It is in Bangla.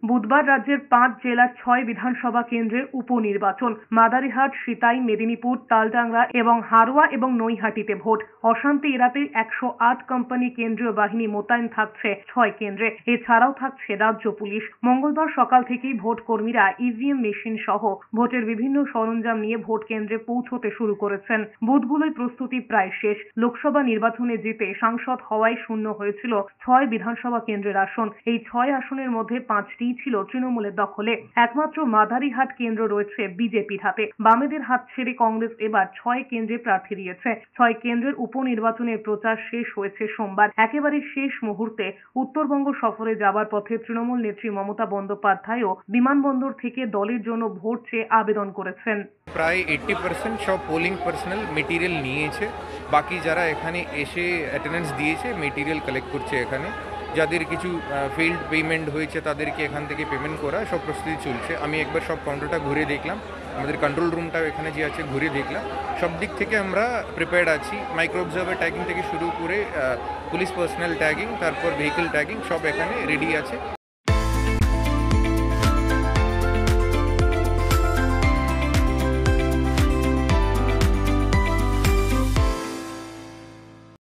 বুধবার রাজ্যের ৫ জেলার ৬ বিধানসভা কেন্দ্রের উপনির্বাচন। মাদারিহাট, সিতাই, মেদিনীপুর, তালডাংরা এবং হারোয়া এবং নৈহাটিতে ভোট। অশান্তি এড়াতে ১০৮ কোম্পানি কেন্দ্রীয় বাহিনী মোতায়েন থাকছে ৬ কেন্দ্রে। এছাড়াও থাকছে রাজ্য পুলিশ। মঙ্গলবার সকাল থেকেই ভোট কর্মীরা ইভিএম মেশিন সহ ভোটের বিভিন্ন সরঞ্জাম নিয়ে ভোট কেন্দ্রে পৌঁছতে শুরু করেছেন। বুথগুলোয় প্রস্তুতি প্রায় শেষ। লোকসভা নির্বাচনে জিতে সাংসদ হওয়ায় শূন্য হয়েছিল ৬ বিধানসভা কেন্দ্রের আসন। এই ৬ আসনের মধ্যে ৫টি ছিল তৃণমূলের দখলে। একমাত্র মাদারিহাট কেন্দ্র রয়েছে বিজেপির হাতে। বামেদের হাত ছেড়ে কংগ্রেস এবার ৬ কেন্দ্রে প্রার্থী দিয়েছে। ৬ কেন্দ্রের উপনির্বাচনের প্রচার শেষ হয়েছে সোমবার। একেবারে শেষ মুহূর্তে উত্তরবঙ্গ সফরে যাবার পথে তৃণমূল নেত্রী মমতা বন্দ্যোপাধ্যায়ও বিমানবন্দর থেকে দলের জন্য ভোট চেয়ে আবেদন করেছেন। প্রায় 80% সব পোলিং পার্সোনাল মেটেরিয়াল নিয়েছে। বাকি যারা এখানে এসে অ্যাটেন্ডেন্স দিয়েছে মেটেরিয়াল কালেক্ট করছে। এখানে যাদের কিছু ফেইল্ড পেমেন্ট হয়েছে তাদেরকে এখান থেকে পেমেন্ট করা সব প্রস্তুতি চলছে। আমি একবার সব কাউন্টারটা ঘুরে দেখলাম, আমাদের কন্ট্রোল রুমটাও এখানে যে আছে ঘুরে দেখলাম। সব দিক থেকে আমরা প্রিপেয়ার্ড আছি। মাইক্রো অবজার্ভার ট্যাগিং থেকে শুরু করে পুলিশ পার্সোনাল ট্যাগিং, তারপর ভেহিকল ট্যাগিং সব এখানে রেডি আছে।